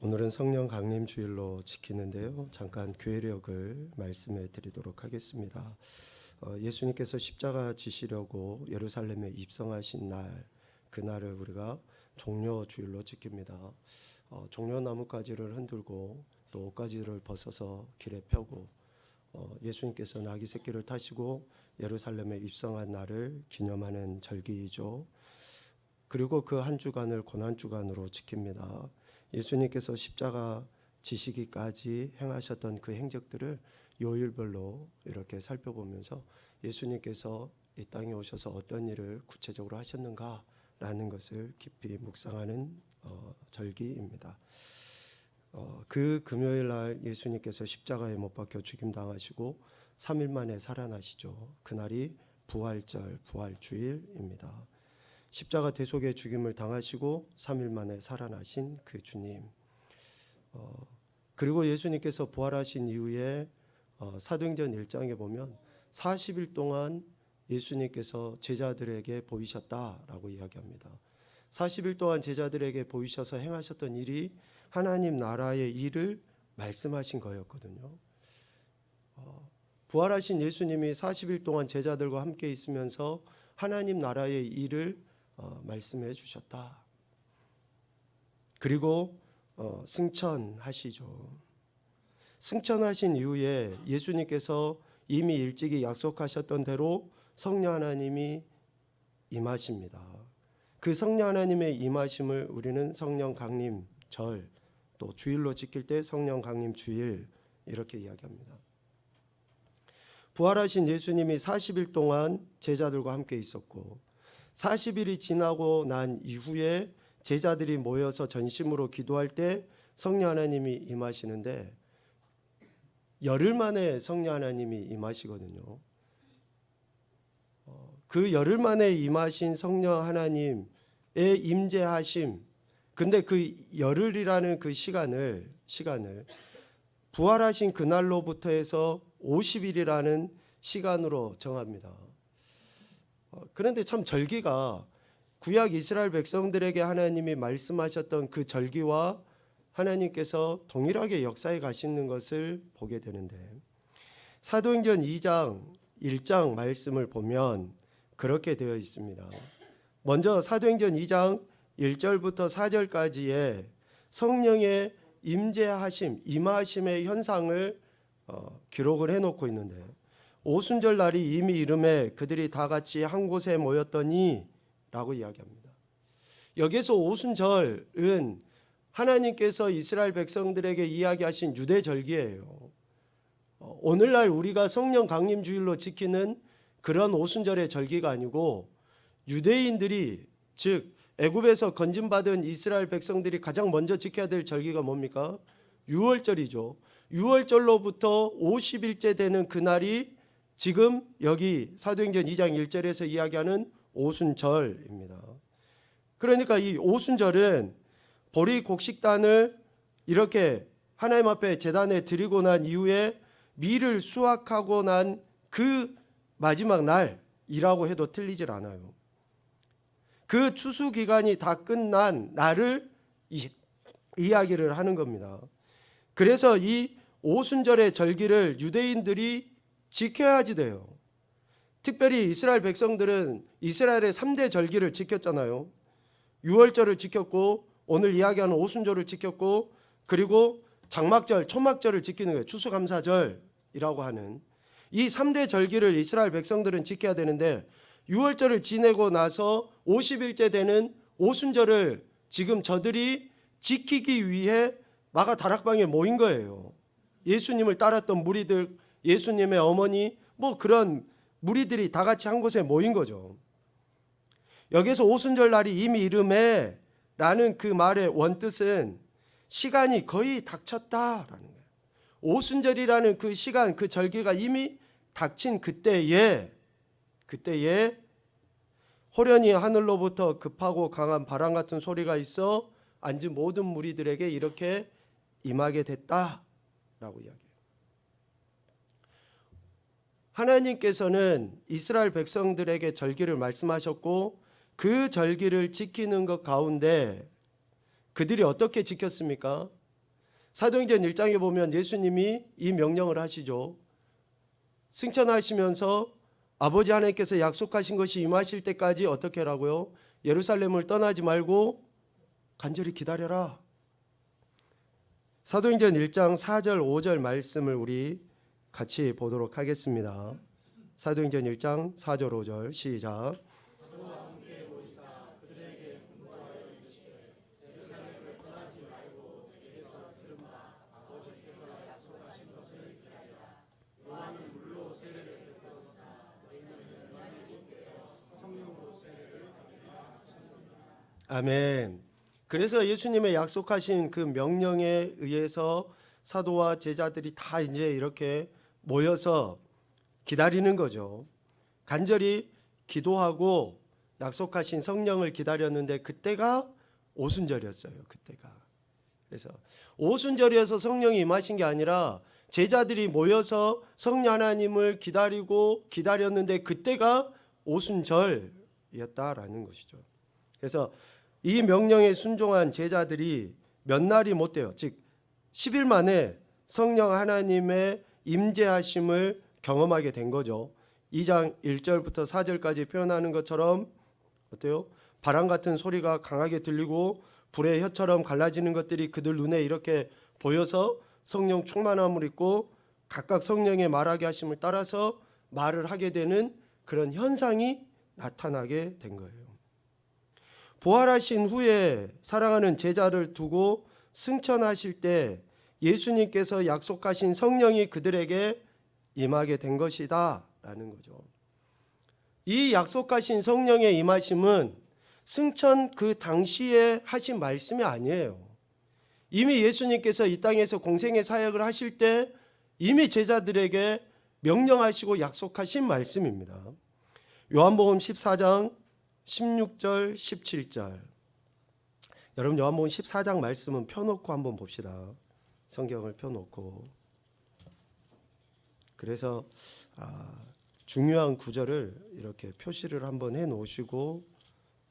오늘은 성령 강림 주일로 지키는데요. 잠깐 교회력을 말씀해 드리도록 하겠습니다. 예수님께서 십자가 지시려고 예루살렘에 입성하신 날, 그날을 우리가 종려 주일로 지킵니다. 종려 나뭇가지를 흔들고 또 옷가지를 벗어서 길에 펴고 예수님께서 나귀 새끼를 타시고 예루살렘에 입성한 날을 기념하는 절기이죠. 그리고 그 한 주간을 고난주간으로 지킵니다. 예수님께서 십자가 지시기까지 행하셨던 그 행적들을 요일별로 이렇게 살펴보면서 예수님께서 이 땅에 오셔서 어떤 일을 구체적으로 하셨는가라는 것을 깊이 묵상하는 절기입니다. 그 금요일 날 예수님께서 십자가에 못 박혀 죽임당하시고 3일 만에 살아나시죠. 그날이 부활절, 부활주일입니다. 십자가 대속의 죽임을 당하시고 3일 만에 살아나신 그 주님, 그리고 예수님께서 부활하신 이후에 사도행전 1장에 보면 40일 동안 예수님께서 제자들에게 보이셨다라고 이야기합니다. 40일 동안 제자들에게 보이셔서 행하셨던 일이 하나님 나라의 일을 말씀하신 거였거든요. 부활하신 예수님이 40일 동안 제자들과 함께 있으면서 하나님 나라의 일을 말씀해 주셨다. 그리고 승천하시죠. 승천하신 이후에 예수님께서 이미 일찍이 약속하셨던 대로 성령 하나님이 임하십니다. 그 성령 하나님의 임하심을 우리는 성령 강림절, 또 주일로 지킬 때 성령 강림 주일 이렇게 이야기합니다. 부활하신 예수님이 40일 동안 제자들과 함께 있었고 40일이 지나고 난 이후에 제자들이 모여서 전심으로 기도할 때 성령 하나님이 임하시는데 열흘 만에 성령 하나님이 임하시거든요. 그 열흘 만에 임하신 성령 하나님의 임재하심, 근데 그 열흘이라는 그 시간을 부활하신 그날로부터 해서 50일이라는 시간으로 정합니다. 그런데 참 절기가 구약 이스라엘 백성들에게 하나님이 말씀하셨던 그 절기와 하나님께서 동일하게 역사해 가시는 것을 보게 되는데, 사도행전 2장 1장 말씀을 보면 그렇게 되어 있습니다. 먼저 사도행전 2장 1절부터 4절까지의 성령의 임재하심, 임하심의 현상을 기록을 해놓고 있는데, 오순절 날이 이미 이름에 그들이 다 같이 한 곳에 모였더니 라고 이야기합니다. 여기서 오순절은 하나님께서 이스라엘 백성들에게 이야기하신 유대절기예요. 오늘날 우리가 성령 강림주일로 지키는 그런 오순절의 절기가 아니고 유대인들이, 즉 애굽에서 건진받은 이스라엘 백성들이 가장 먼저 지켜야 될 절기가 뭡니까? 유월절이죠. 유월절로부터 50일째 되는 그날이 지금 여기 사도행전 2장 1절에서 이야기하는 오순절입니다. 그러니까 이 오순절은 보리 곡식단을 이렇게 하나님 앞에 제단에 드리고 난 이후에 밀을 수확하고 난 그 마지막 날이라고 해도 틀리질 않아요. 그 추수 기간이 다 끝난 날을 이야기를 하는 겁니다. 그래서 이 오순절의 절기를 유대인들이 지켜야지 돼요. 특별히 이스라엘 백성들은 이스라엘의 3대 절기를 지켰잖아요. 유월절을 지켰고 오늘 이야기하는 오순절을 지켰고 그리고 장막절, 초막절을 지키는 거예요. 추수감사절이라고 하는 이 3대 절기를 이스라엘 백성들은 지켜야 되는데 유월절을 지내고 나서 50일째 되는 오순절을 지금 저들이 지키기 위해 마가 다락방에 모인 거예요. 예수님을 따랐던 무리들, 예수님의 어머니, 뭐 그런 무리들이 다 같이 한 곳에 모인 거죠. 여기서 오순절 날이 이미 이름에 라는 그 말의 원뜻은 시간이 거의 닥쳤다라는 거예요. 오순절이라는 그 시간, 그 절기가 이미 닥친 그때에 호련히 하늘로부터 급하고 강한 바람 같은 소리가 있어 앉은 모든 무리들에게 이렇게 임하게 됐다라고 이야기해요. 하나님께서는 이스라엘 백성들에게 절기를 말씀하셨고 그 절기를 지키는 것 가운데 그들이 어떻게 지켰습니까? 사도행전 1장에 보면 예수님이 이 명령을 하시죠. 승천하시면서 아버지 하나님께서 약속하신 것이 임하실 때까지 어떻게 하라고요? 예루살렘을 떠나지 말고 간절히 기다려라. 사도행전 1장 4절 5절 말씀을 우리 같이 보도록 하겠습니다. 사도행전 1장 4절 5절 시작. 아멘. 그래서 예수님의 약속하신 그 명령에 의해서 사도와 제자들이 다 이제 이렇게 모여서 기다리는 거죠. 간절히 기도하고 약속하신 성령을 기다렸는데 그때가 오순절이었어요. 그때가. 그래서 오순절이어서 성령이 임하신 게 아니라 제자들이 모여서 성령 하나님을 기다렸는데 그때가 오순절이었다라는 것이죠. 그래서 이 명령에 순종한 제자들이 몇 날이 못 돼요. 즉 10일 만에 성령 하나님의 임재하심을 경험하게 된 거죠. 2장 1절부터 4절까지 표현하는 것처럼 어때요? 바람 같은 소리가 강하게 들리고 불의 혀처럼 갈라지는 것들이 그들 눈에 이렇게 보여서 성령 충만함을 입고 각각 성령의 말하게 하심을 따라서 말을 하게 되는 그런 현상이 나타나게 된 거예요. 부활하신 후에 사랑하는 제자를 두고 승천하실 때 예수님께서 약속하신 성령이 그들에게 임하게 된 것이다 라는 거죠. 이 약속하신 성령의 임하심은 승천 그 당시에 하신 말씀이 아니에요. 이미 예수님께서 이 땅에서 공생의 사역을 하실 때 이미 제자들에게 명령하시고 약속하신 말씀입니다. 요한복음 14장 16절 17절. 여러분 요한복음 14장 말씀은 펴놓고 한번 봅시다. 성경을 펴놓고. 그래서 중요한 구절을 이렇게 표시를 한번 해놓으시고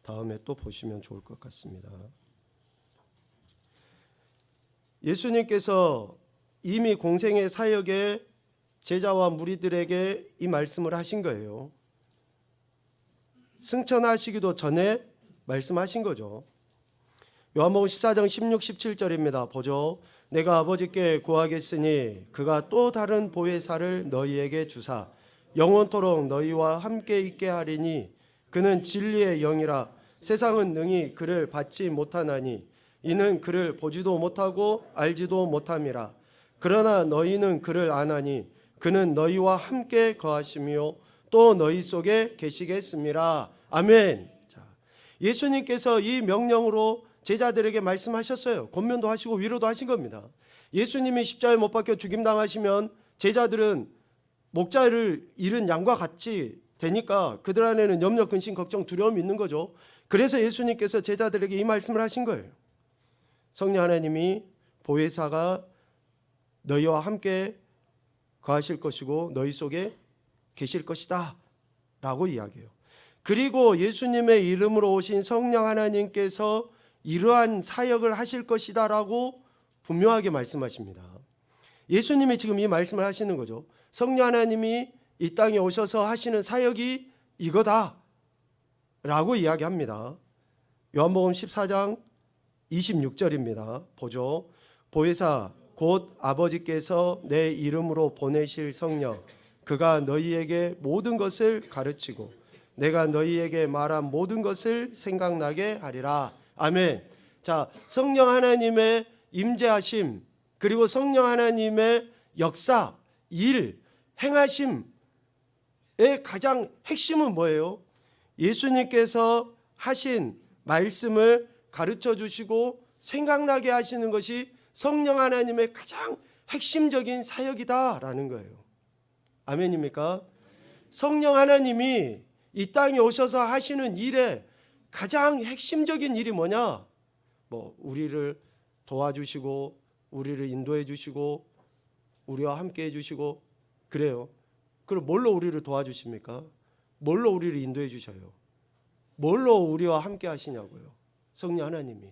다음에 또 보시면 좋을 것 같습니다. 예수님께서 이미 공생의 사역에 제자와 무리들에게 이 말씀을 하신 거예요. 승천하시기도 전에 말씀하신 거죠. 요한복음 14장 16, 17절입니다. 보죠. 내가 아버지께 구하겠으니 그가 또 다른 보혜사를 너희에게 주사 영원토록 너희와 함께 있게 하리니 그는 진리의 영이라 세상은 능히 그를 받지 못하나니 이는 그를 보지도 못하고 알지도 못함이라. 그러나 너희는 그를 아나니 그는 너희와 함께 거하시며 또 너희 속에 계시겠습니다. 아멘. 자, 예수님께서 이 명령으로 제자들에게 말씀하셨어요. 권면도 하시고 위로도 하신 겁니다. 예수님이 십자가에 못 박혀 죽임당하시면 제자들은 목자를 잃은 양과 같이 되니까 그들 안에는 염려, 근심, 걱정, 두려움이 있는 거죠. 그래서 예수님께서 제자들에게 이 말씀을 하신 거예요. 성령 하나님이 보혜사가 너희와 함께 거하실 것이고 너희 속에 계실 것이다 라고 이야기해요. 그리고 예수님의 이름으로 오신 성령 하나님께서 이러한 사역을 하실 것이다 라고 분명하게 말씀하십니다. 예수님이 지금 이 말씀을 하시는 거죠. 성령 하나님이 이 땅에 오셔서 하시는 사역이 이거다 라고 이야기합니다. 요한복음 14장 26절입니다. 보죠. 보혜사 곧 아버지께서 내 이름으로 보내실 성령 그가 너희에게 모든 것을 가르치고 내가 너희에게 말한 모든 것을 생각나게 하리라. 아멘. 자, 성령 하나님의 임재하심 그리고 성령 하나님의 역사, 일, 행하심의 가장 핵심은 뭐예요? 예수님께서 하신 말씀을 가르쳐 주시고 생각나게 하시는 것이 성령 하나님의 가장 핵심적인 사역이다라는 거예요. 아멘입니까? 성령 하나님이 이 땅에 오셔서 하시는 일의 가장 핵심적인 일이 뭐냐? 우리를 도와주시고 우리를 인도해 주시고 우리와 함께 해 주시고 그래요. 그럼 뭘로 우리를 도와주십니까? 뭘로 우리를 인도해 주셔요? 뭘로 우리와 함께 하시냐고요? 성령 하나님이.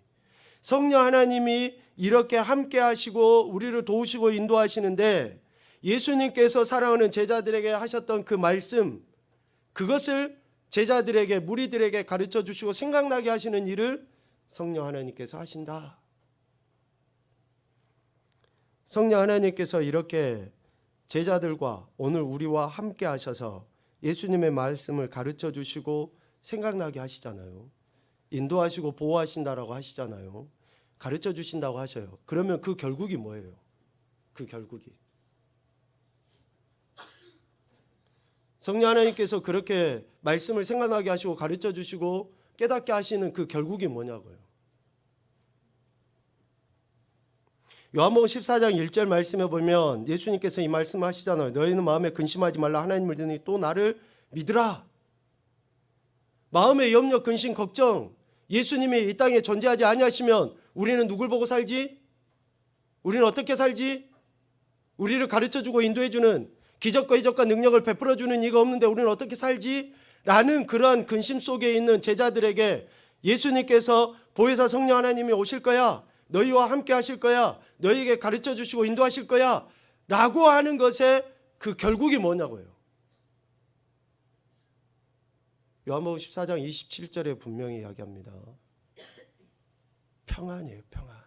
성령 하나님이 이렇게 함께 하시고 우리를 도우시고 인도하시는데 예수님께서 사랑하는 제자들에게 하셨던 그 말씀, 그것을 제자들에게, 무리들에게 가르쳐 주시고 생각나게 하시는 일을 성령 하나님께서 하신다. 성령 하나님께서 이렇게 제자들과 오늘 우리와 함께 하셔서 예수님의 말씀을 가르쳐 주시고 생각나게 하시잖아요. 인도하시고 보호하신다라고 하시잖아요. 가르쳐 주신다고 하셔요. 그러면 그 결국이 뭐예요? 그 결국이 성령 하나님께서 그렇게 말씀을 생각나게 하시고 가르쳐 주시고 깨닫게 하시는 그 결국이 뭐냐고요. 요한복음 14장 1절 말씀에 보면 예수님께서 이 말씀을 하시잖아요. 너희는 마음에 근심하지 말라. 하나님을 믿으니 또 나를 믿으라. 마음의 염려, 근심, 걱정, 예수님이 이 땅에 존재하지 아니하시면 우리는 누굴 보고 살지? 우리는 어떻게 살지? 우리를 가르쳐주고 인도해주는, 기적과 이적과 능력을 베풀어주는 이가 없는데 우리는 어떻게 살지? 라는 그러한 근심 속에 있는 제자들에게 예수님께서 보혜사 성령 하나님이 오실 거야, 너희와 함께 하실 거야, 너희에게 가르쳐주시고 인도하실 거야 라고 하는 것의 그 결국이 뭐냐고요. 요한복음 14장 27절에 분명히 이야기합니다. 평안이에요. 평안.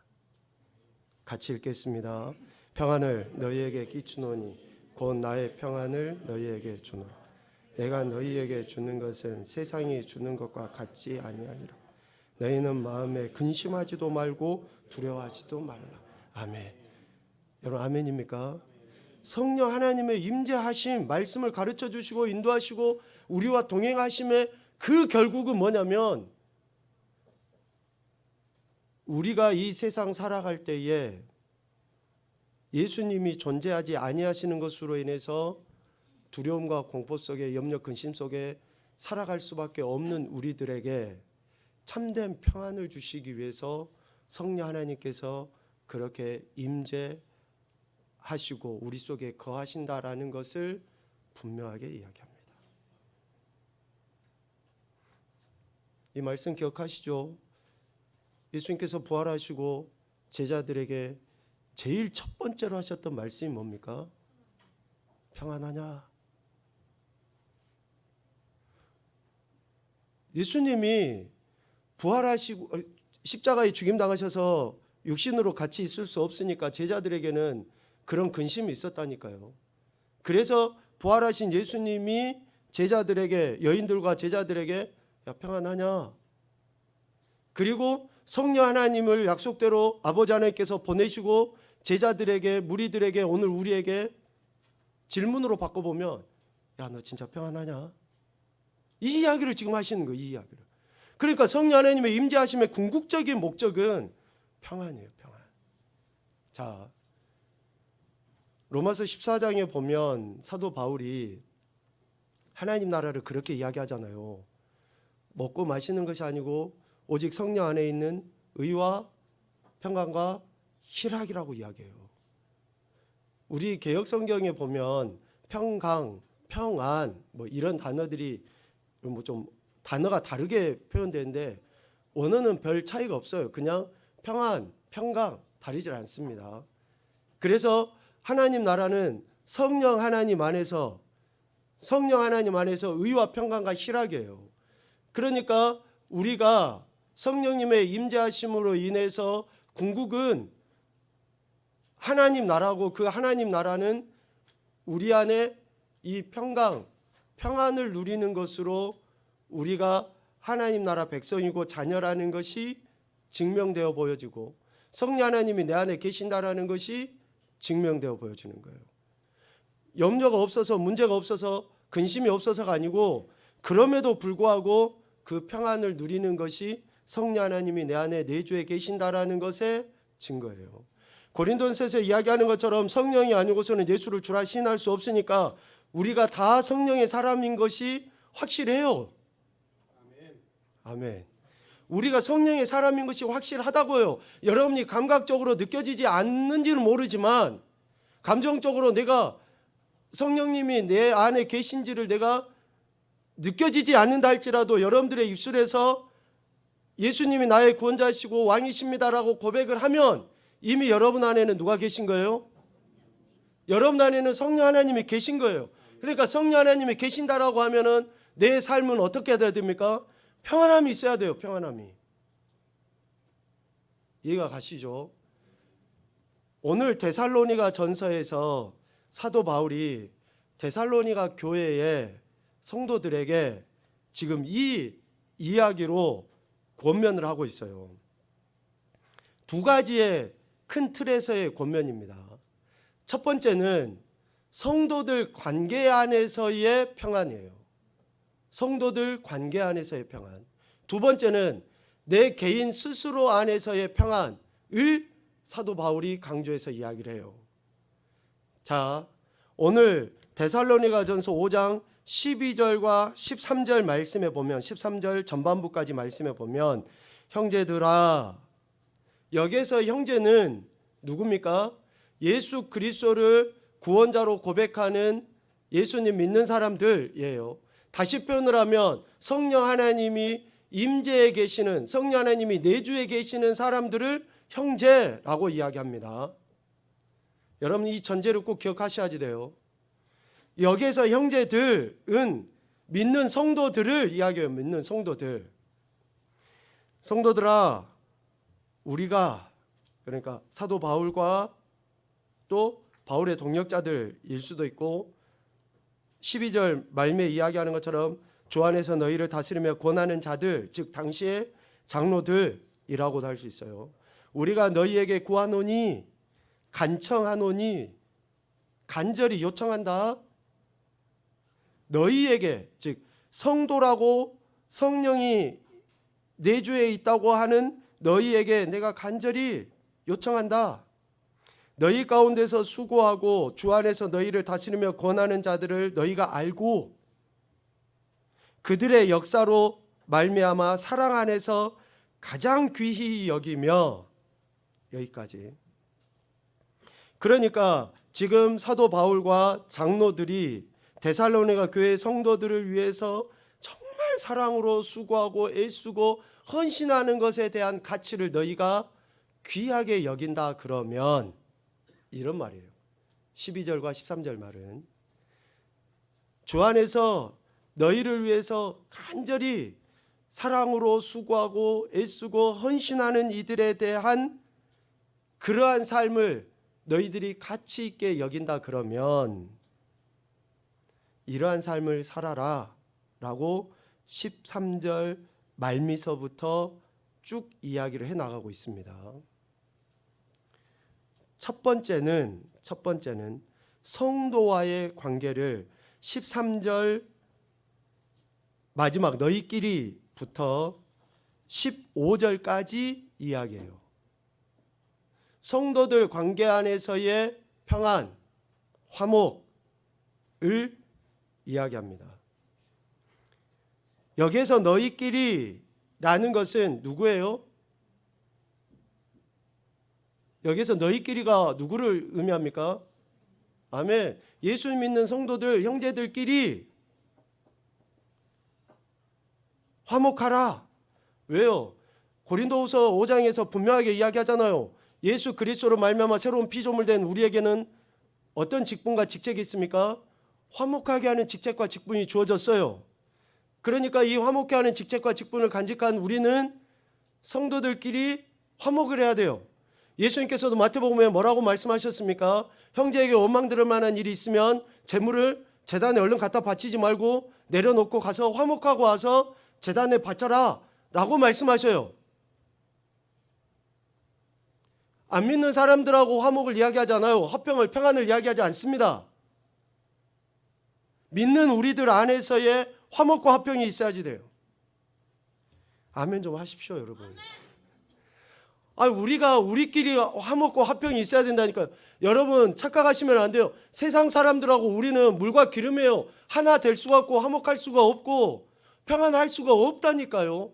같이 읽겠습니다. 평안을 너희에게 끼치노니 곧 나의 평안을 너희에게 주노라. 내가 너희에게 주는 것은 세상이 주는 것과 같지 아니하니라. 너희는 마음에 근심하지도 말고 두려워하지도 말라. 아멘. 여러분 아멘입니까? 성령 하나님의 임재하심, 말씀을 가르쳐 주시고 인도하시고 우리와 동행하심의 그 결국은 뭐냐면 우리가 이 세상 살아갈 때에 예수님이 존재하지 아니하시는 것으로 인해서 두려움과 공포 속에, 염려 근심 속에 살아갈 수밖에 없는 우리들에게 참된 평안을 주시기 위해서 성령 하나님께서 그렇게 임재하시고 우리 속에 거하신다라는 것을 분명하게 이야기합니다. 이 말씀 기억하시죠? 예수님께서 부활하시고 제자들에게 제일 첫 번째로 하셨던 말씀이 뭡니까? 평안하냐? 예수님이 부활하시고 십자가에 죽임당하셔서 육신으로 같이 있을 수 없으니까 제자들에게는 그런 근심이 있었다니까요. 그래서 부활하신 예수님이 제자들에게, 여인들과 제자들에게 야 평안하냐? 그리고 성령 하나님을 약속대로 아버지 하나님께서 보내시고 제자들에게, 무리들에게, 오늘 우리에게 질문으로 바꿔보면 야 너 진짜 평안하냐? 이 이야기를 지금 하시는 거예요. 이 이야기를. 그러니까 성령 하나님의 임재하심의 궁극적인 목적은 평안이에요. 평안. 자, 로마서 14장에 보면 사도 바울이 하나님 나라를 그렇게 이야기하잖아요. 먹고 마시는 것이 아니고 오직 성령 안에 있는 의와 평강과 희락이라고 이야기해요. 우리 개역 성경에 보면 평강, 평안 뭐 이런 단어들이 뭐 좀 단어가 다르게 표현되는데 원어는 별 차이가 없어요. 그냥 평안, 평강 다르질 않습니다. 그래서 하나님 나라는 성령 하나님 안에서 의와 평강과 희락이에요. 그러니까 우리가 성령님의 임재하심으로 인해서 궁극은 하나님 나라고, 그 하나님 나라는 우리 안에 이 평강, 평안을 누리는 것으로 우리가 하나님 나라 백성이고 자녀라는 것이 증명되어 보여지고 성령 하나님이 내 안에 계신다라는 것이 증명되어 보여지는 거예요. 염려가 없어서, 문제가 없어서, 근심이 없어서가 아니고 그럼에도 불구하고 그 평안을 누리는 것이 성령 하나님이 내 안에 내주에 계신다라는 것의 증거예요. 고린도전서에서 이야기하는 것처럼 성령이 아니고서는 예수를 주라 시인할 수 없으니까 우리가 다 성령의 사람인 것이 확실해요. 아멘. 우리가 성령의 사람인 것이 확실하다고요. 여러분이 감각적으로 느껴지지 않는지는 모르지만 감정적으로 내가 성령님이 내 안에 계신지를 내가 느껴지지 않는다 할지라도 여러분들의 입술에서 예수님이 나의 구원자시고 왕이십니다라고 고백을 하면 이미 여러분 안에는 누가 계신 거예요? 여러분 안에는 성령 하나님이 계신 거예요. 그러니까 성령 하나님이 계신다라고 하면은 내 삶은 어떻게 해야 됩니까? 평안함이 있어야 돼요. 평안함이. 이해가 가시죠? 오늘 데살로니가 전서에서 사도 바울이 데살로니가 교회의 성도들에게 지금 이 이야기로 권면을 하고 있어요. 두 가지의 큰 틀에서의 권면입니다. 첫 번째는 성도들 관계 안에서의 평안이에요. 성도들 관계 안에서의 평안. 두 번째는 내 개인 스스로 안에서의 평안을 사도 바울이 강조해서 이야기를 해요. 자, 오늘 데살로니가전서 5장 12절과 13절 말씀에 보면 13절 전반부까지 말씀에 보면 형제들아, 여기서 형제는 누굽니까? 예수 그리스도를 구원자로 고백하는 예수님 믿는 사람들이에요. 다시 표현을 하면 성령 하나님이 임재에 계시는, 성령 하나님이 내주에 계시는 사람들을 형제라고 이야기합니다. 여러분 이 전제를 꼭 기억하셔야지 돼요. 여기에서 형제들은 믿는 성도들을 이야기해요. 믿는 성도들. 성도들아, 우리가, 그러니까 사도 바울과 또 바울의 동역자들일 수도 있고 12절 말미에 이야기하는 것처럼 주 안에서 너희를 다스리며 권하는 자들, 즉 당시의 장로들이라고도 할 수 있어요. 우리가 너희에게 구하노니, 간청하노니, 간절히 요청한다. 너희에게, 즉 성도라고 성령이 내주에 있다고 하는 너희에게 내가 간절히 요청한다. 너희 가운데서 수고하고 주 안에서 너희를 다스리며 권하는 자들을 너희가 알고 그들의 역사로 말미암아 사랑 안에서 가장 귀히 여기며, 여기까지. 그러니까 지금 사도 바울과 장로들이 데살로니가 교회 성도들을 위해서 정말 사랑으로 수고하고 애쓰고 헌신하는 것에 대한 가치를 너희가 귀하게 여긴다 그러면 이런 말이에요. 12절과 13절 말은 주 안에서 너희를 위해서 간절히 사랑으로 수고하고 애쓰고 헌신하는 이들에 대한 그러한 삶을 너희들이 가치 있게 여긴다 그러면 이러한 삶을 살아라 라고 13절 말미서부터 쭉 이야기를 해나가고 있습니다. 첫 번째는 성도와의 관계를 13절 마지막 너희끼리부터 15절까지 이야기해요. 성도들 관계 안에서의 평안, 화목을 이야기합니다. 여기에서 너희끼리라는 것은 누구예요? 여기서 너희끼리가 누구를 의미합니까? 아멘. 예수 믿는 성도들, 형제들끼리 화목하라. 왜요? 고린도후서 5장에서 분명하게 이야기하잖아요. 예수 그리스도로 말미암아 새로운 피조물 된 우리에게는 어떤 직분과 직책이 있습니까? 화목하게 하는 직책과 직분이 주어졌어요. 그러니까 이 화목케 하는 직책과 직분을 간직한 우리는 성도들끼리 화목을 해야 돼요. 예수님께서도 마태복음에 뭐라고 말씀하셨습니까? 형제에게 원망 들을 만한 일이 있으면 재물을 제단에 얼른 갖다 바치지 말고 내려놓고 가서 화목하고 와서 제단에 바쳐라 라고 말씀하셔요. 안 믿는 사람들하고 화목을 이야기하잖아요. 화평을, 평안을 이야기하지 않습니다. 믿는 우리들 안에서의 화목과 화평이 있어야지 돼요. 아멘 좀 하십시오, 여러분. 우리가 우리끼리 화목과 화평이 있어야 된다니까요. 여러분 착각하시면 안 돼요. 세상 사람들하고 우리는 물과 기름이에요. 하나 될 수가 없고 화목할 수가 없고 평안할 수가 없다니까요.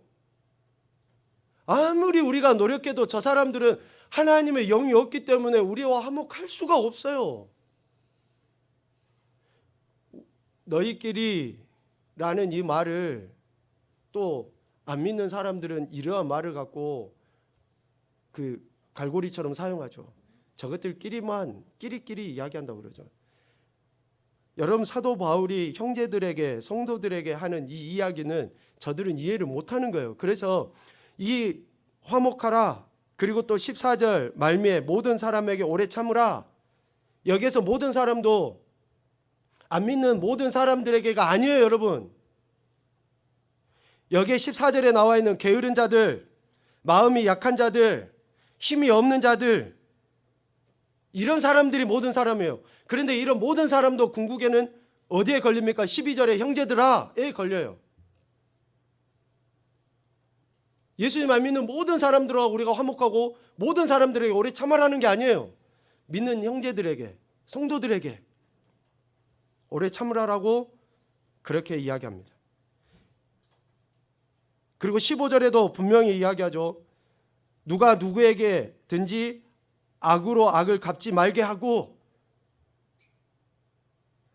아무리 우리가 노력해도 저 사람들은 하나님의 영이 없기 때문에 우리와 화목할 수가 없어요. 너희끼리라는 이 말을 또 안 믿는 사람들은 이러한 말을 갖고 그 갈고리처럼 사용하죠. 저것들끼리만 끼리끼리 이야기한다고 그러죠. 여러분, 사도 바울이 형제들에게, 성도들에게 하는 이 이야기는 저들은 이해를 못하는 거예요. 그래서 이 화목하라, 그리고 또 14절 말미에 모든 사람에게 오래 참으라, 여기에서 모든 사람도 안 믿는 모든 사람들에게가 아니에요, 여러분. 여기에 14절에 나와 있는 게으른 자들, 마음이 약한 자들, 힘이 없는 자들, 이런 사람들이 모든 사람이에요. 그런데 이런 모든 사람도 궁극에는 어디에 걸립니까? 12절에 형제들아에 걸려요. 예수님 안 믿는 모든 사람들과 우리가 화목하고 모든 사람들에게 오래 참아라는 게 아니에요. 믿는 형제들에게, 성도들에게 오래 참으라라고 그렇게 이야기합니다. 그리고 15절에도 분명히 이야기하죠. 누가 누구에게든지 악으로 악을 갚지 말게 하고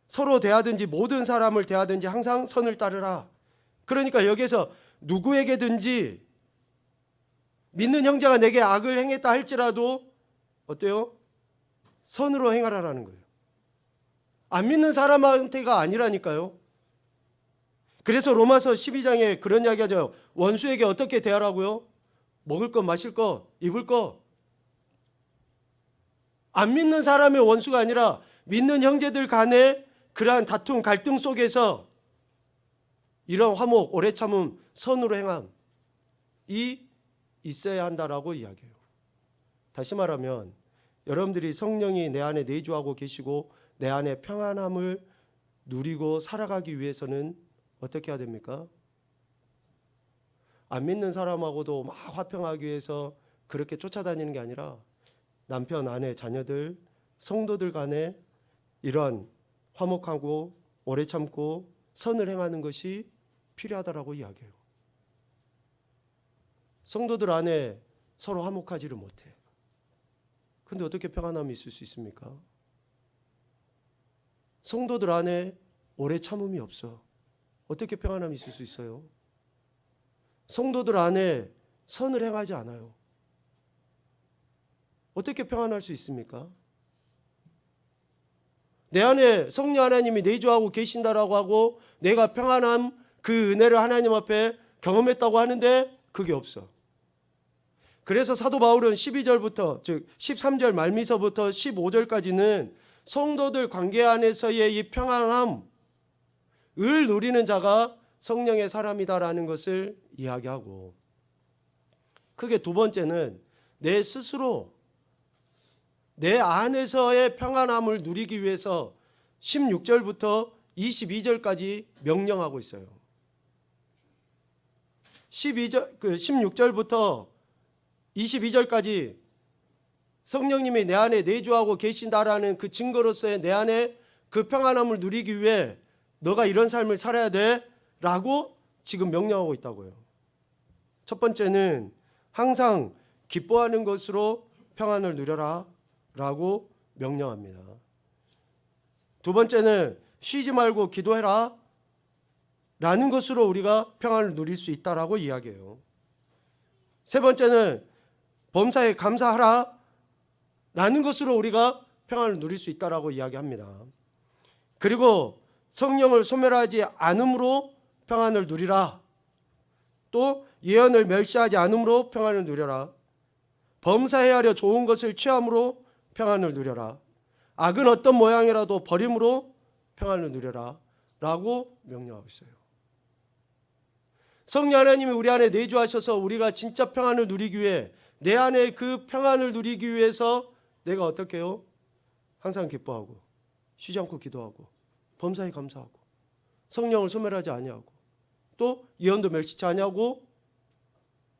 서로 대하든지 모든 사람을 대하든지 항상 선을 따르라. 그러니까 여기에서 누구에게든지 믿는 형제가 내게 악을 행했다 할지라도 어때요? 선으로 행하라라는 거예요. 안 믿는 사람한테가 아니라니까요. 그래서 로마서 12장에 그런 이야기 하죠. 원수에게 어떻게 대하라고요? 먹을 것, 마실 것, 입을 것. 안 믿는 사람의 원수가 아니라 믿는 형제들 간의 그러한 다툼, 갈등 속에서 이런 화목, 오래 참음, 선으로 행함이 있어야 한다라고 이야기해요. 다시 말하면 여러분들이 성령이 내 안에 내주하고 계시고 내 안에 평안함을 누리고 살아가기 위해서는 어떻게 해야 됩니까? 안 믿는 사람하고도 막 화평하기 위해서 그렇게 쫓아다니는 게 아니라 남편, 아내, 자녀들, 성도들 간에 이러한 화목하고 오래 참고 선을 행하는 것이 필요하다라고 이야기해요. 성도들 안에 서로 화목하지를 못해. 근데 어떻게 평안함이 있을 수 있습니까? 성도들 안에 오래 참음이 없어. 어떻게 평안함이 있을 수 있어요? 성도들 안에 선을 행하지 않아요. 어떻게 평안할 수 있습니까? 내 안에 성령 하나님이 내주하고 계신다라고 하고 내가 평안함, 그 은혜를 하나님 앞에 경험했다고 하는데 그게 없어. 그래서 사도 바울은 12절부터 즉 13절 말미서부터 15절까지는 성도들 관계 안에서의 이 평안함을 누리는 자가 성령의 사람이다라는 것을 이야기하고, 크게 두 번째는 내 스스로 내 안에서의 평안함을 누리기 위해서 16절부터 22절까지 명령하고 있어요. 16절부터 22절까지 성령님이 내 안에 내주하고 계신다라는 그 증거로서의 내 안에 그 평안함을 누리기 위해 너가 이런 삶을 살아야 돼 라고 지금 명령하고 있다고요. 첫 번째는 항상 기뻐하는 것으로 평안을 누려라 라고 명령합니다. 두 번째는 쉬지 말고 기도해라 라는 것으로 우리가 평안을 누릴 수 있다라고 이야기해요. 세 번째는 범사에 감사하라 라는 것으로 우리가 평안을 누릴 수 있다라고 이야기합니다. 그리고 성령을 소멸하지 않음으로 평안을 누리라. 또 예언을 멸시하지 않음으로 평안을 누려라. 범사에 하려 좋은 것을 취함으로 평안을 누려라. 악은 어떤 모양이라도 버림으로 평안을 누려라 라고 명령하고 있어요. 성령 하나님이 우리 안에 내주하셔서 우리가 진짜 평안을 누리기 위해, 내 안에 그 평안을 누리기 위해서 내가 어떻게 해요? 항상 기뻐하고 쉬지 않고 기도하고 범사에 감사하고 성령을 소멸하지 아니하고 또 예언도 멸시치 아니하고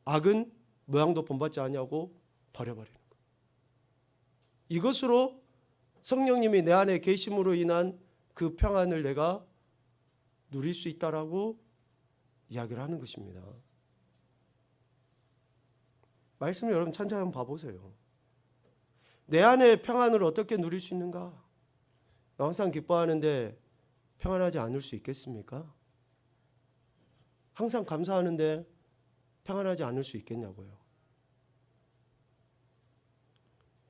악은 모양도 본받지 아니하고 버려버리는 것. 이것으로 성령님이 내 안에 계심으로 인한 그 평안을 내가 누릴 수 있다라고 이야기를 하는 것입니다. 말씀을 여러분 천천히 한번 봐보세요. 내 안에 평안을 어떻게 누릴 수 있는가? 항상 기뻐하는데 평안하지 않을 수 있겠습니까? 항상 감사하는데 평안하지 않을 수 있겠냐고요.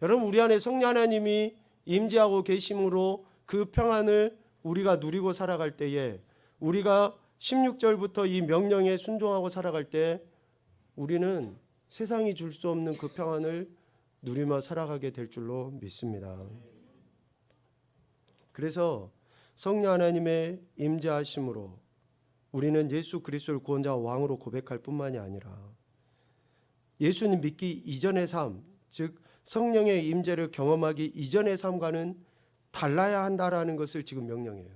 여러분, 우리 안에 성령 하나님이 임재하고 계심으로 그 평안을 우리가 누리고 살아갈 때에, 우리가 16절부터 이 명령에 순종하고 살아갈 때 우리는 세상이 줄 수 없는 그 평안을 누리며 살아가게 될 줄로 믿습니다. 그래서 성령 하나님의 임재하심으로 우리는 예수 그리스도를 구원자와 왕으로 고백할 뿐만이 아니라 예수님 믿기 이전의 삶, 즉 성령의 임재를 경험하기 이전의 삶과는 달라야 한다라는 것을 지금 명령해요.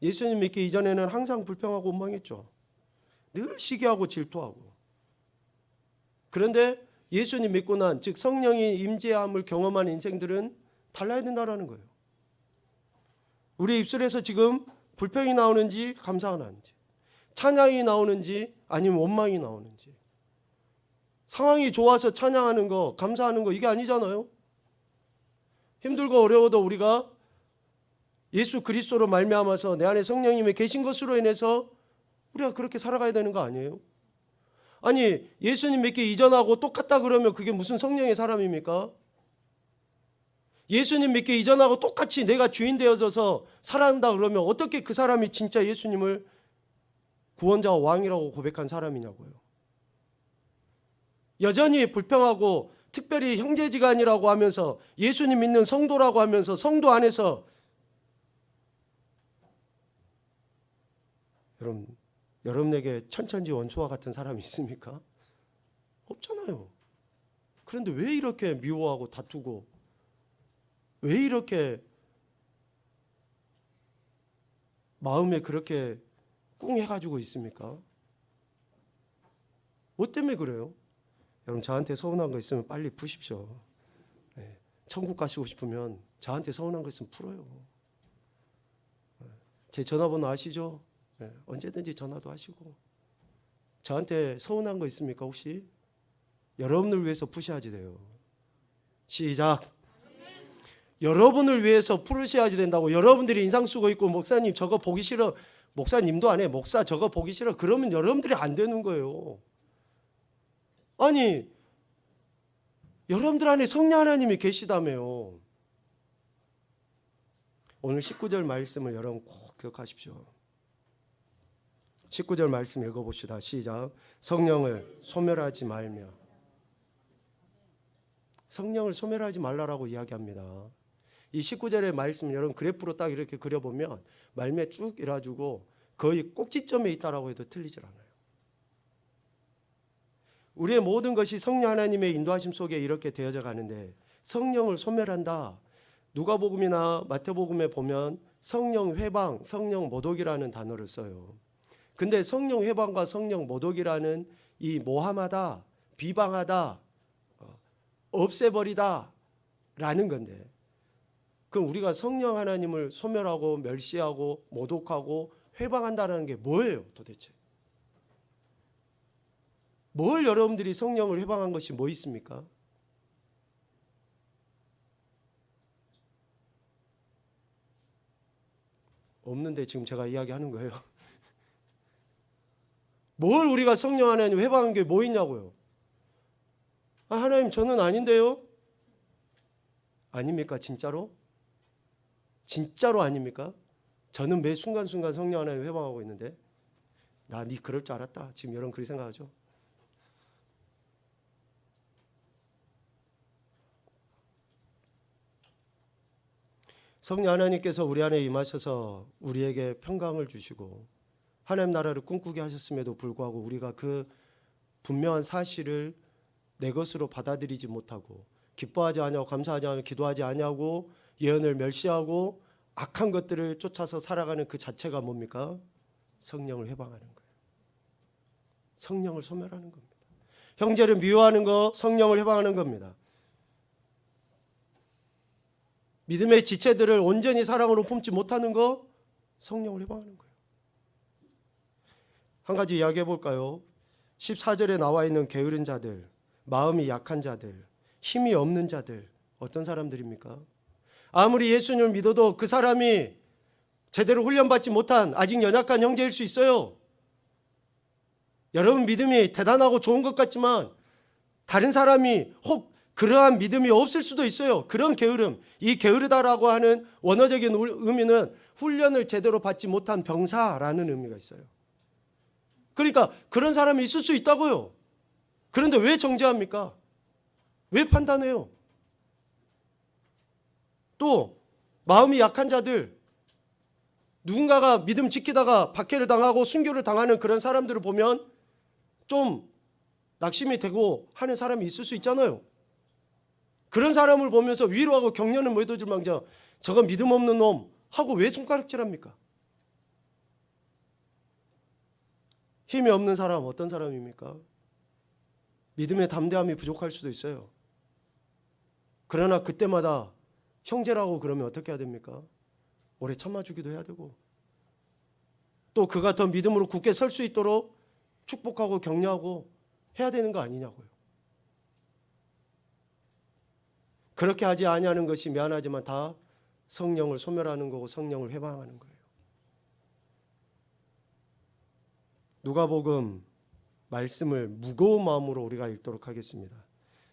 예수님 믿기 이전에는 항상 불평하고 원망했죠. 늘 시기하고 질투하고. 그런데 예수님 믿고 난, 즉 성령의 임재함을 경험한 인생들은 달라야 된다라는 거예요. 우리 입술에서 지금 불평이 나오는지 감사가 나는지, 찬양이 나오는지 아니면 원망이 나오는지, 상황이 좋아서 찬양하는 거, 감사하는 거, 이게 아니잖아요. 힘들고 어려워도 우리가 예수 그리스도로 말미암아서 내 안에 성령님이 계신 것으로 인해서 우리가 그렇게 살아가야 되는 거 아니에요? 아니, 예수님 믿기 이전하고 똑같다 그러면 그게 무슨 성령의 사람입니까? 예수님 믿기 이전하고 똑같이 내가 주인 되어져서 살아간다 그러면 어떻게 그 사람이 진짜 예수님을 구원자와 왕이라고 고백한 사람이냐고요. 여전히 불평하고 특별히 형제지간이라고 하면서 예수님 믿는 성도라고 하면서 성도 안에서, 여러분에게 천천지 원수와 같은 사람이 있습니까? 없잖아요. 그런데 왜 이렇게 미워하고 다투고, 왜 이렇게 마음에 그렇게 꿍해가지고 있습니까? 뭐 때문에 그래요? 여러분, 저한테 서운한 거 있으면 빨리 푸십시오. 네. 천국 가시고 싶으면 저한테 서운한 거 있으면 풀어요. 제 전화번호 아시죠? 네. 언제든지 전화도 하시고. 저한테 서운한 거 있습니까 혹시? 여러분을 위해서 푸셔야지 돼요. 시작. 여러분을 위해서 풀으셔야지 된다고. 여러분들이 인상 쓰고 있고, 목사님 저거 보기 싫어, 목사님도 안 해, 목사 저거 보기 싫어, 그러면 여러분들이 안 되는 거예요. 아니, 여러분들 안에 성령 하나님이 계시다며요. 오늘 19절 말씀을 여러분 꼭 기억하십시오. 19절 말씀 읽어봅시다. 시작. 성령을 소멸하지 말며. 성령을 소멸하지 말라라고 이야기합니다. 이 19절의 말씀 여러분 그래프로 딱 이렇게 그려보면 말미에 쭉 이래가지고 거의 꼭지점에 있다라고 해도 틀리질 않아요. 우리의 모든 것이 성령 하나님의 인도하심 속에 이렇게 되어져 가는데, 성령을 소멸한다. 누가복음이나 마태복음에 보면 성령 회방, 성령 모독이라는 단어를 써요. 근데 성령 회방과 성령 모독이라는 이 모함하다, 비방하다, 없애버리다 라는 건데, 그럼 우리가 성령 하나님을 소멸하고 멸시하고 모독하고 회방한다라는 게 뭐예요 도대체? 뭘 여러분들이 성령을 회방한 것이 뭐 있습니까? 없는데 지금 제가 이야기하는 거예요. 뭘 우리가 성령 하나님 회방한 게 뭐 있냐고요? 아, 하나님 저는 아닌데요? 아닙니까 진짜로? 진짜로 아닙니까? 저는 매 순간순간 성령 하나님 회방하고 있는데, 나 네 그럴 줄 알았다. 지금 여러분 그렇게 생각하죠? 성령 하나님께서 우리 안에 임하셔서 우리에게 평강을 주시고 하나님 나라를 꿈꾸게 하셨음에도 불구하고 우리가 그 분명한 사실을 내 것으로 받아들이지 못하고 기뻐하지 않냐고 감사하지 않냐고 기도하지 않냐고 예언을 멸시하고 악한 것들을 쫓아서 살아가는 그 자체가 뭡니까? 성령을 회방하는 거예요. 성령을 소멸하는 겁니다. 형제를 미워하는 거 성령을 회방하는 겁니다. 믿음의 지체들을 온전히 사랑으로 품지 못하는 거 성령을 회방하는 거예요. 한 가지 이야기해 볼까요? 14절에 나와 있는 게으른 자들, 마음이 약한 자들, 힘이 없는 자들, 어떤 사람들입니까? 아무리 예수님을 믿어도 그 사람이 제대로 훈련받지 못한 아직 연약한 형제일 수 있어요. 여러분 믿음이 대단하고 좋은 것 같지만 다른 사람이 혹 그러한 믿음이 없을 수도 있어요. 그런 게으름, 이 게으르다라고 하는 원어적인 의미는 훈련을 제대로 받지 못한 병사라는 의미가 있어요. 그러니까 그런 사람이 있을 수 있다고요. 그런데 왜 정죄합니까? 왜 판단해요? 또 마음이 약한 자들, 누군가가 믿음 지키다가 박해를 당하고 순교를 당하는 그런 사람들을 보면 좀 낙심이 되고 하는 사람이 있을 수 있잖아요. 그런 사람을 보면서 위로하고 격려는 못해줄 망정 저거 믿음 없는 놈 하고 왜 손가락질합니까? 힘이 없는 사람 어떤 사람입니까? 믿음의 담대함이 부족할 수도 있어요. 그러나 그때마다 형제라고 그러면 어떻게 해야 됩니까? 오래 참아주기도 해야 되고 또 그가 더 믿음으로 굳게 설 수 있도록 축복하고 격려하고 해야 되는 거 아니냐고요. 그렇게 하지 아니하는 것이 미안하지만 다 성령을 소멸하는 거고 성령을 회방하는 거예요. 누가복음 말씀을 무거운 마음으로 우리가 읽도록 하겠습니다.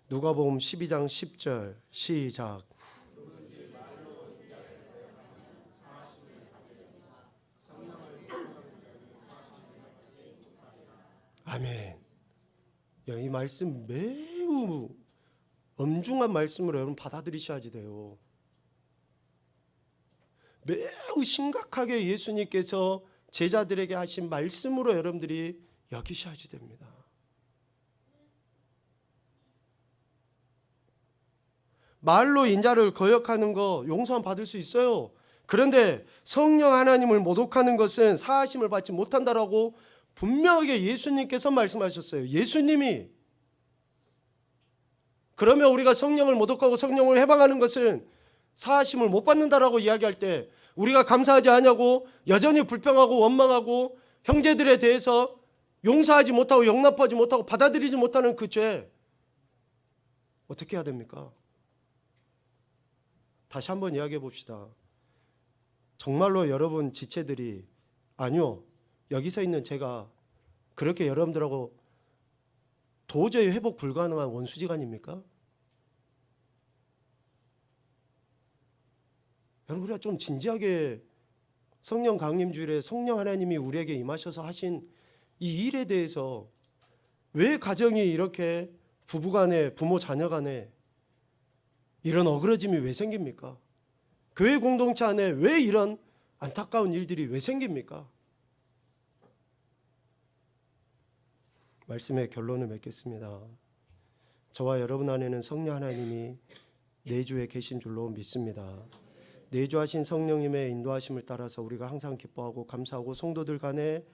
누가복음 12장 10절 시작. 아멘. 이 말씀 매우 엄중한 말씀으로 여러분 받아들이셔야지 돼요. 매우 심각하게 예수님께서 제자들에게 하신 말씀으로 여러분들이 여기셔야지 됩니다. 말로 인자를 거역하는 거 용서함 받을 수 있어요. 그런데 성령 하나님을 모독하는 것은 사하심을 받지 못한다라고 분명하게 예수님께서 말씀하셨어요. 예수님이. 그러면 우리가 성령을 모독하고 성령을 해방하는 것은 사하심을 못 받는다라고 이야기할 때 우리가 감사하지 않냐고 여전히 불평하고 원망하고 형제들에 대해서 용서하지 못하고 용납하지 못하고 받아들이지 못하는 그 죄 어떻게 해야 됩니까? 다시 한번 이야기해 봅시다. 정말로 여러분 지체들이 아니요 여기서 있는 제가 그렇게 여러분들하고 도저히 회복 불가능한 원수지간입니까? 여러분 우리가 좀 진지하게 성령 강림주일에 성령 하나님이 우리에게 임하셔서 하신 이 일에 대해서 왜 가정이 이렇게 부부간에 부모 자녀간에 이런 어그러짐이 왜 생깁니까? 교회 공동체 안에 왜 이런 안타까운 일들이 왜 생깁니까? 말씀의 결론을 맺겠습니다. 저와 여러분 안에는 성령 하나님이 내주에 계신 줄로 믿습니다. 내주하신 성령님의 인도하심을 따라서 우리가 항상 기뻐하고 감사하고 성도들 간에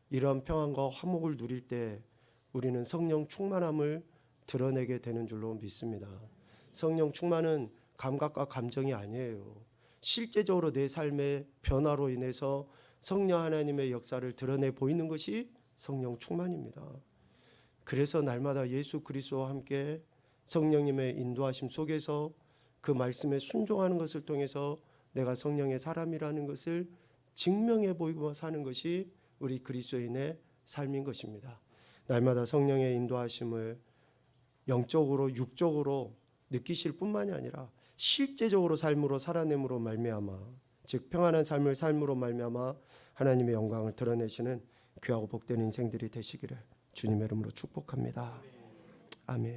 이런 평안과 화목을 누릴 때 우리는 성령 충만함을 드러내게 되는 줄로 믿습니다. 성령 충만은 감각과 감정이 아니에요. 실제적으로 내 삶의 변화로 인해서 성령 하나님의 역사를 드러내 보이는 것이 성령 충만입니다. 그래서 날마다 예수 그리스도와 함께 성령님의 인도하심 속에서 그 말씀에 순종하는 것을 통해서 내가 성령의 사람이라는 것을 증명해 보이고 사는 것이 우리 그리스도인의 삶인 것입니다. 날마다 성령의 인도하심을 영적으로 육적으로 느끼실 뿐만이 아니라 실제적으로 삶으로 살아냄으로 말미암아 즉 평안한 삶을 삶으로 말미암아 하나님의 영광을 드러내시는 귀하고 복된 인생들이 되시기를 주님의 이름으로 축복합니다. 아멘.